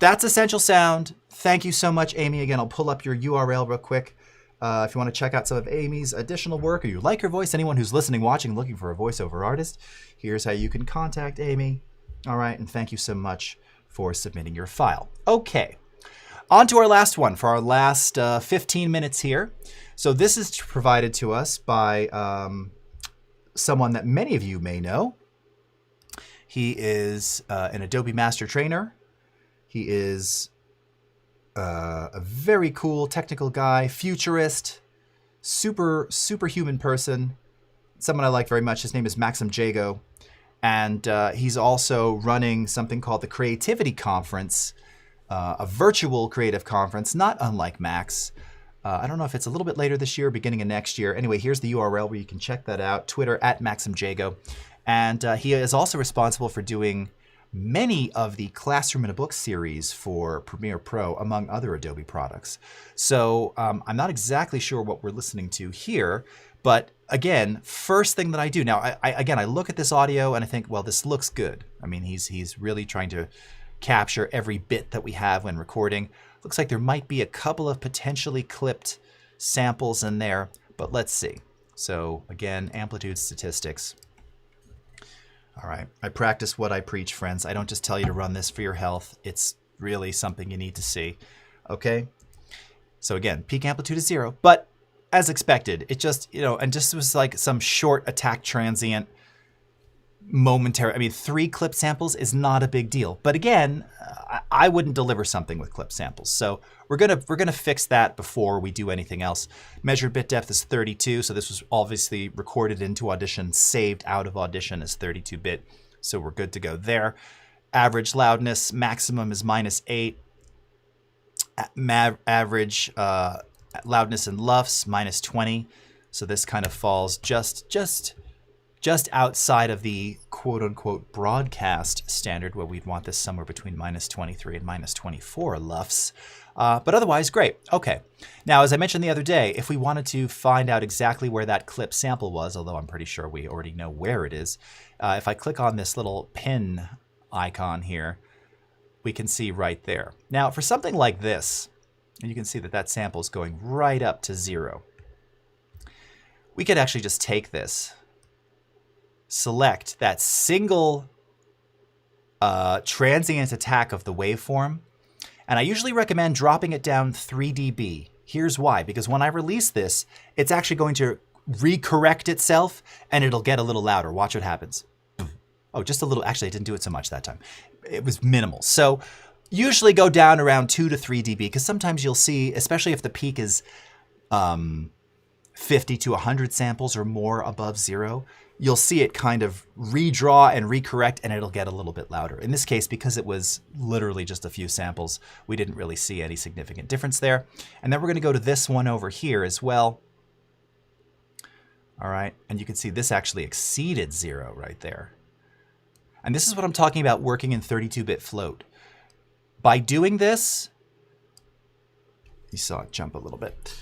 that's Essential Sound. Thank you so much, Amy. Again, I'll pull up your URL real quick. If you want to check out some of Amy's additional work or you like her voice, anyone who's listening, watching, looking for a voiceover artist, here's how you can contact Amy. All right, and thank you so much for submitting your file. Okay, on to our last one for our last 15 minutes here. So this is provided to us by someone that many of you may know. He is an Adobe Master Trainer. He is a very cool technical guy, futurist, superhuman person, someone I like very much. His name is Maxim Jago, and he's also running something called the Creativity Conference, a virtual creative conference, not unlike Max. I don't know if it's a little bit later this year, beginning of next year. Anyway, here's the URL where you can check that out. Twitter @MaximJago. And he is also responsible for doing many of the Classroom in a Book series for Premiere Pro, among other Adobe products. So I'm not exactly sure what we're listening to here, but again, first thing that I do, now I look at this audio and I think, well, this looks good. I mean, he's really trying to capture every bit that we have when recording. Looks like there might be a couple of potentially clipped samples in there, but let's see. So again, Amplitude Statistics. All right, I practice what I preach, friends. I don't just tell you to run this for your health. It's really something you need to see, okay? So again, peak amplitude is 0, but as expected, it just, and just was like some short attack transient momentary. I mean, 3 clip samples is not a big deal, but again, I wouldn't deliver something with clip samples. So we're gonna fix that before we do anything else. Measured bit depth is 32, so this was obviously recorded into Audition, saved out of Audition as 32-bit, so we're good to go there. Average loudness, maximum is -8. Average loudness and LUFS, -20. So this kind of falls just outside of the quote-unquote broadcast standard, where we'd want this somewhere between -23 and -24 LUFS. But otherwise, great. Okay. Now, as I mentioned the other day, if we wanted to find out exactly where that clip sample was, although I'm pretty sure we already know where it is, if I click on this little pin icon here, we can see right there. Now, for something like this, and you can see that that sample is going right up to 0. We could actually just take this, select that single transient attack of the waveform, and I usually recommend dropping it down 3 dB. Here's why, because when I release this, it's actually going to recorrect itself and it'll get a little louder. Watch what happens. Oh, just a little. Actually, I didn't do it so much that time. It was minimal. So usually go down around 2 to 3 dB, because sometimes you'll see, especially if the peak is 50 to 100 samples or more above 0, you'll see it kind of redraw and recorrect, and it'll get a little bit louder. In this case, because it was literally just a few samples, we didn't really see any significant difference there. And then we're going to go to this one over here as well. All right, and you can see this actually exceeded 0 right there. And this is what I'm talking about working in 32-bit float. By doing this, you saw it jump a little bit.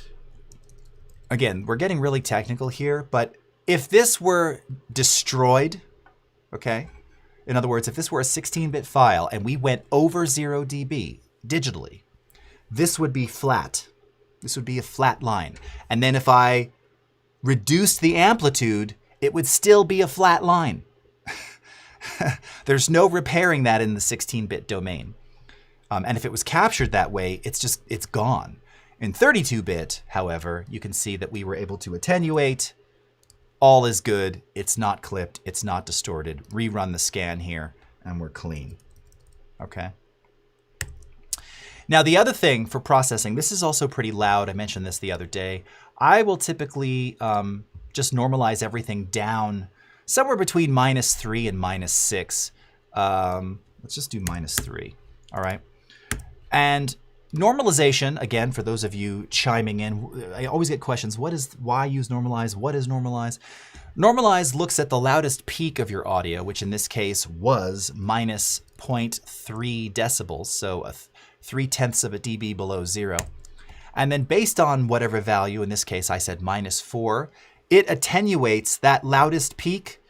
Again, we're getting really technical here, but if this were destroyed, okay, in other words, if this were a 16-bit file and we went over 0 dB digitally, this would be flat. This would be a flat line. And then if I reduced the amplitude, it would still be a flat line. There's no repairing that in the 16-bit domain. And if it was captured that way, it's gone. In 32-bit, however, you can see that we were able to attenuate. All is good. It's not clipped. It's not distorted. Rerun the scan here, and we're clean. Okay. Now, the other thing for processing, this is also pretty loud. I mentioned this the other day. I will typically just normalize everything down somewhere between -3 and -6. Let's just do -3. All right. And normalization, again, for those of you chiming in, I always get questions. Why use normalize? What is normalize? Normalize looks at the loudest peak of your audio, which in this case was -0.3 decibels, so 0.3 of a dB below 0. And then based on whatever value, in this case I said -4, it attenuates that loudest peak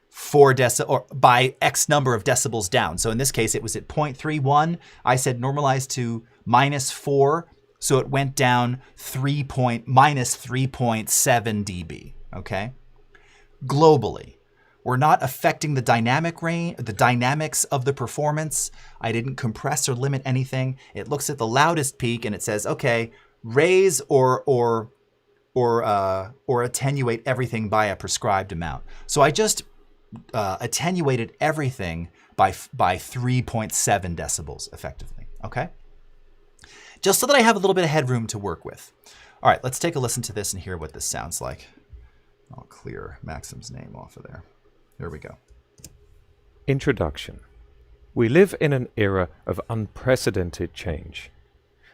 4 or by X number of decibels down. So in this case, it was at 0.31. I said normalize to -4, so it went down -3.7 dB. Okay. Globally, we're not affecting the dynamic range, the dynamics of the performance. I didn't compress or limit anything. It looks at the loudest peak and it says, okay, raise or attenuate everything by a prescribed amount. So I just attenuated everything by 3.7 decibels effectively, okay? Just so that I have a little bit of headroom to work with. All right, let's take a listen to this and hear what this sounds like. I'll clear Maxim's name off of there. Here we go.
Introduction. We live in an era of unprecedented change.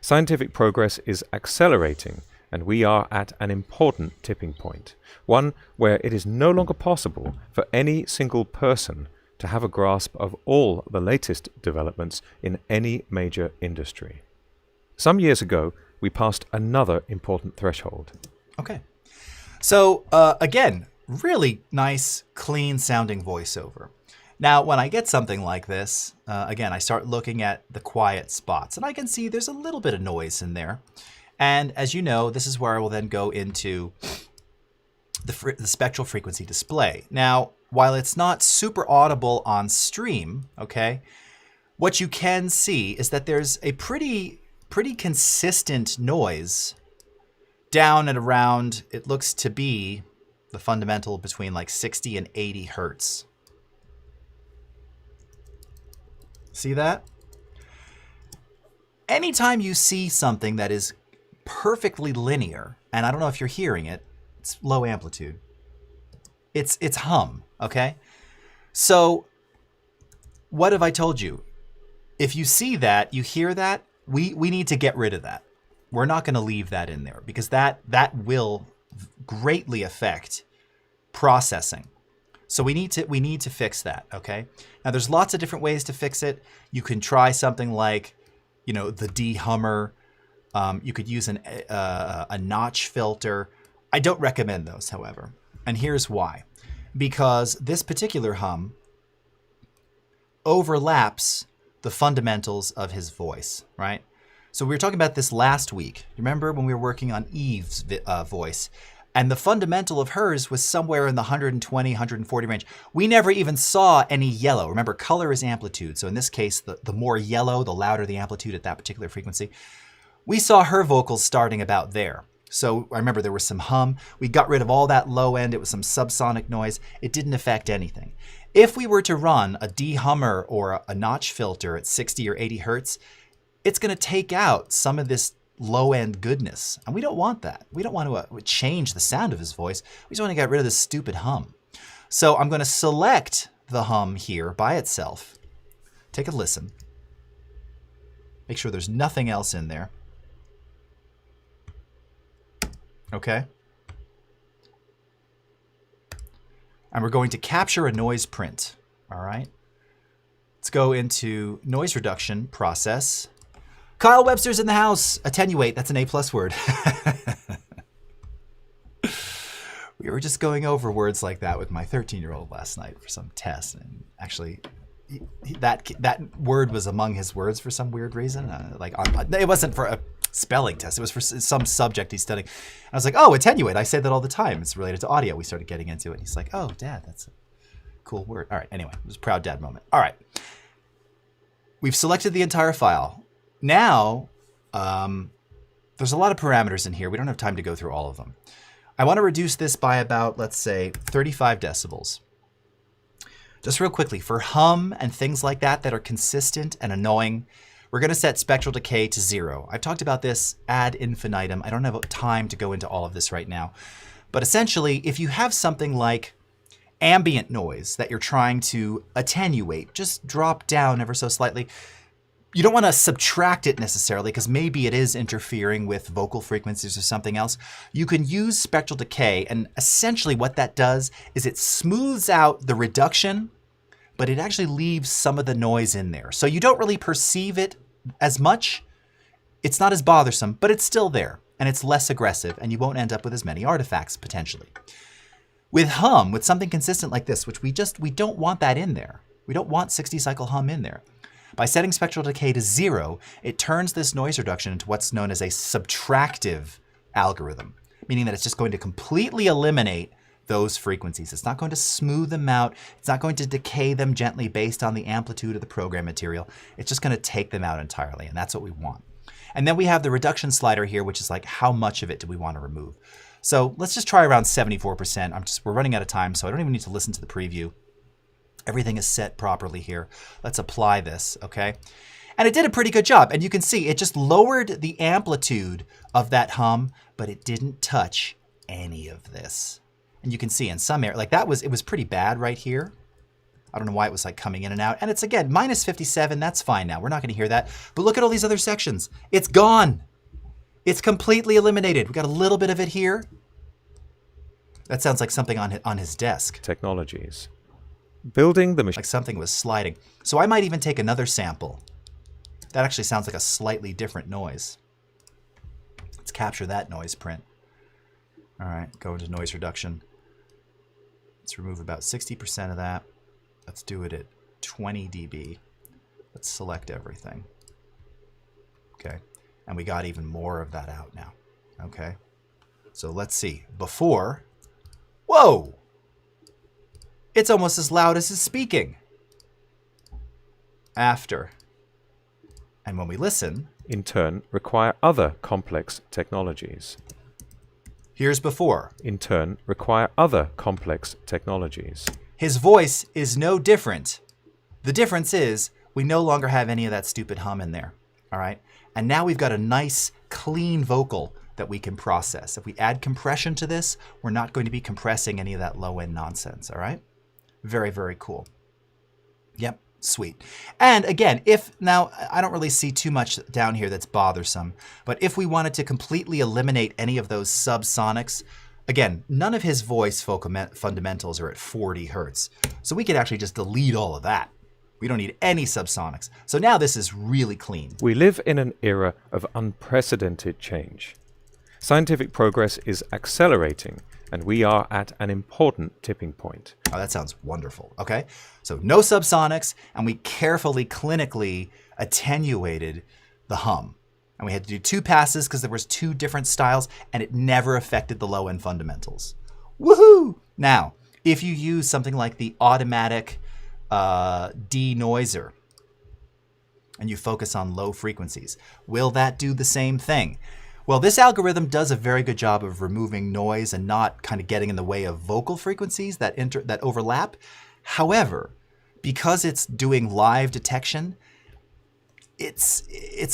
Scientific progress is accelerating, and we are at an important tipping point, one where it is no longer possible for any single person to have a grasp of all the latest developments in any major industry. Some years ago, we passed another important threshold.
Okay. So, again, really nice, clean sounding voiceover. Now, when I get something like this, again, I start looking at the quiet spots, and I can see there's a little bit of noise in there. And as you know, this is where I will then go into the spectral frequency display. Now, while it's not super audible on stream, okay, what you can see is that there's a pretty consistent noise down at around, it looks to be the fundamental between like 60 and 80 hertz. See that? Anytime you see something that is perfectly linear, and I don't know if you're hearing it, it's low amplitude. It's hum, okay? So what have I told you? If you see that, you hear that, we need to get rid of that. We're not going to leave that in there because that will greatly affect processing. So we need to fix that, okay? Now there's lots of different ways to fix it. You can try something like, you know, the de-hummer. You could use a notch filter. I don't recommend those, however, and here's why. Because this particular hum overlaps the fundamentals of his voice, right? So we were talking about this last week. Remember when we were working on Eve's voice? And the fundamental of hers was somewhere in the 120, 140 range. We never even saw any yellow. Remember, color is amplitude. So in this case, the more yellow, the louder the amplitude at that particular frequency. We saw her vocals starting about there. So I remember there was some hum. We got rid of all that low end. It was some subsonic noise. It didn't affect anything. If we were to run a de-hummer or a notch filter at 60 or 80 hertz, it's going to take out some of this low-end goodness. And we don't want that. We don't want to change the sound of his voice. We just want to get rid of this stupid hum. So I'm going to select the hum here by itself. Take a listen. Make sure there's nothing else in there. Okay. And we're going to capture a noise print. All right. Let's go into noise reduction process. Kyle Webster's in the house. Attenuate, that's an A+ word. We were just going over words like that with my 13-year-old last night for some test. And actually, that word was among his words for some weird reason. It wasn't for a spelling test. It was for some subject he's studying. I was like, oh, attenuate. I say that all the time. It's related to audio. We started getting into it. And he's like, oh, Dad, that's a cool word. All right, anyway, it was a proud dad moment. All right. We've selected the entire file. Now, there's a lot of parameters in here. We don't have time to go through all of them. I want to reduce this by about, let's say, 35 decibels. Just real quickly, for hum and things like that that are consistent and annoying, we're going to set spectral decay to 0. I've talked about this ad infinitum. I don't have time to go into all of this right now. But essentially, if you have something like ambient noise that you're trying to attenuate, just drop down ever so slightly. You don't want to subtract it necessarily because maybe it is interfering with vocal frequencies or something else. You can use spectral decay, and essentially what that does is it smooths out the reduction, but it actually leaves some of the noise in there. So you don't really perceive it as much. It's not as bothersome, but it's still there, and it's less aggressive, and you won't end up with as many artifacts potentially. With hum, with something consistent like this, which we don't want that in there. We don't want 60 cycle hum in there. By setting spectral decay to 0, it turns this noise reduction into what's known as a subtractive algorithm, meaning that it's just going to completely eliminate those frequencies. It's not going to smooth them out. It's not going to decay them gently based on the amplitude of the program material. It's just going to take them out entirely, and that's what we want. And then we have the reduction slider here, which is like how much of it do we want to remove. So let's just try around 74%. We're running out of time, so I don't even need to listen to the preview. Everything is set properly here. Let's apply this, okay? And it did a pretty good job. And you can see it just lowered the amplitude of that hum, but it didn't touch any of this. And you can see in some area, like it was pretty bad right here. I don't know why it was like coming in and out. And it's again, minus 57, that's fine now. We're not gonna hear that. But look at all these other sections. It's gone. It's completely eliminated. We got a little bit of it here. That sounds like something on his desk.
Technologies. Building the machine.
Like something was sliding. So I might even take another sample. That actually sounds like a slightly different noise. Let's capture that noise print. All right, go into noise reduction. Let's remove about 60% of that. Let's do it at 20 dB. Let's select everything. Okay, and we got even more of that out now. Okay, so let's see. Before, whoa! It's almost as loud as it's speaking. After. And when we listen,
in turn, require other complex technologies.
Here's before.
In turn, require other complex technologies.
His voice is no different. The difference is we no longer have any of that stupid hum in there. All right. And now we've got a nice, clean vocal that we can process. If we add compression to this, we're not going to be compressing any of that low-end nonsense. All right. Very, very cool. Yep. Sweet. And again, now I don't really see too much down here that's bothersome, but if we wanted to completely eliminate any of those subsonics, again, none of his voice fundamentals are at 40 hertz. So we could actually just delete all of that. We don't need any subsonics. So now this is really clean.
We live in an era of unprecedented change. Scientific progress is accelerating, and we are at an important tipping point.
Oh, that sounds wonderful. Okay, so no subsonics, and we carefully, clinically attenuated the hum. And we had to do 2 passes because there was 2 different styles, and it never affected the low-end fundamentals. Woohoo! Now, if you use something like the automatic denoiser, and you focus on low frequencies, will that do the same thing? Well, this algorithm does a very good job of removing noise and not kind of getting in the way of vocal frequencies that overlap. However, because it's doing live detection, it's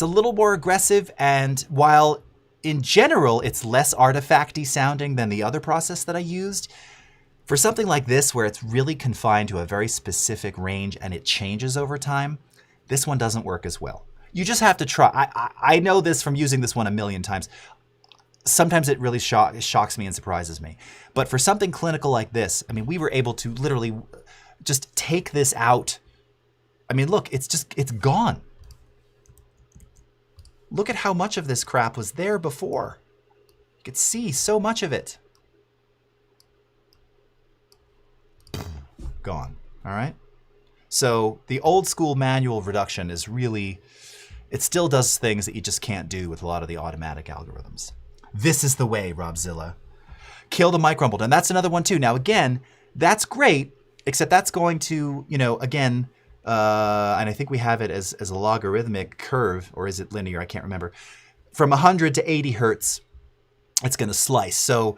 a little more aggressive, and while in general it's less artifacty sounding than the other process that I used, for something like this where it's really confined to a very specific range and it changes over time, this one doesn't work as well. You just have to try. I know this from using this one a million times. Sometimes it really shocks me and surprises me. But for something clinical like this, I mean, we were able to literally just take this out. I mean, look, it's gone. Look at how much of this crap was there before. You could see so much of it. Gone. All right. So the old school manual reduction is really, it still does things that you just can't do with a lot of the automatic algorithms. This is the way, Robzilla. Kill the mic rumbled. And that's another one too. Now again, that's great, except that's going to, again, and I think we have it as a logarithmic curve, or is it linear? I can't remember. From 100 to 80 hertz, it's going to slice. So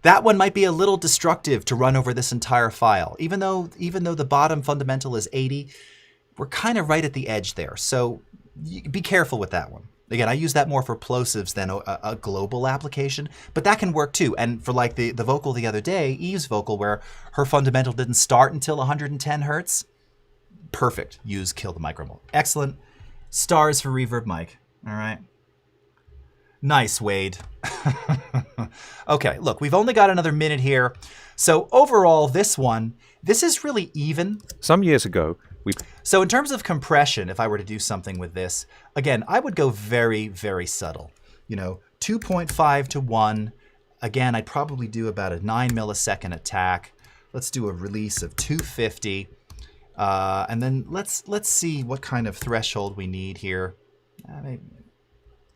that one might be a little destructive to run over this entire file. Even though the bottom fundamental is 80, we're kind of right at the edge there. So be careful with that one. Again, I use that more for plosives than a global application, but that can work too. And for like the vocal the other day, Eve's vocal, where her fundamental didn't start until 110 hertz, perfect. Use Kill the Mic Rumble. Excellent. Stars for Reverb Mic. All right. Nice, Wade. Okay, look, we've only got another minute here. So overall, this is really even.
Some years ago,
So in terms of compression, if I were to do something with this, again, I would go very, very subtle. 2.5 to 1. Again, I'd probably do about a 9 millisecond attack. Let's do a release of 250. And then let's see what kind of threshold we need here.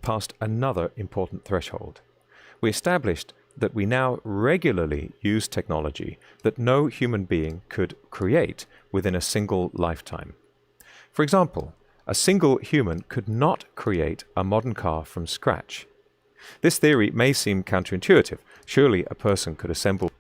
Past another important threshold. We established that we now regularly use technology that no human being could create within a single lifetime. For example, a single human could not create a modern car from scratch. This theory may seem counterintuitive. Surely a person could assemble.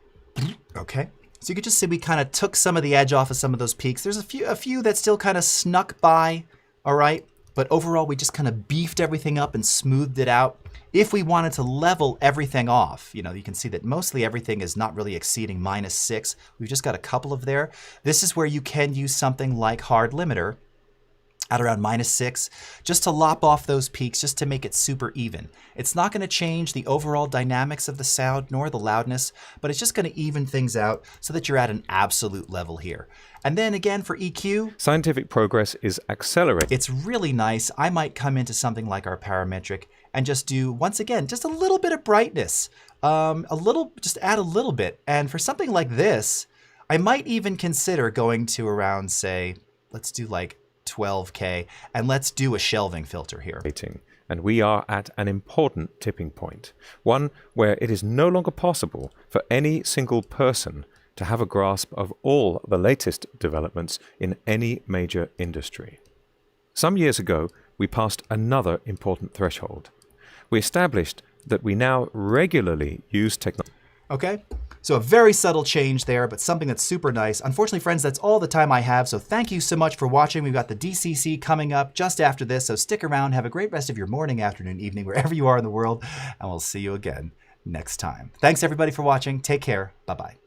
Okay. So you could just see we kind of took some of the edge off of some of those peaks. There's a few that still kind of snuck by, all right? but overall we just kind of beefed everything up and smoothed it out. If we wanted to level everything off, you can see that mostly everything is not really exceeding -6. We've just got a couple of there. This is where you can use something like hard limiter at around -6, just to lop off those peaks, just to make it super even. It's not going to change the overall dynamics of the sound nor the loudness, but it's just going to even things out so that you're at an absolute level here. And then again for EQ,
scientific progress is accelerating.
it's really nice. I might come into something like our parametric and just do, once again, just a little bit of brightness, just add a little bit. And for something like this, I might even consider going to around, say, let's do like 12K, and let's do a shelving filter here.
And we are at an important tipping point, one where it is no longer possible for any single person to have a grasp of all the latest developments in any major industry. Some years ago, we passed another important threshold. We established that we now regularly use technology.
Okay, so a very subtle change there, but something that's super nice. Unfortunately, friends, that's all the time I have, so thank you so much for watching. We've got the DCC coming up just after this, so stick around. Have a great rest of your morning, afternoon, evening, wherever you are in the world, and we'll see you again next time. Thanks, everybody, for watching. Take care. Bye-bye.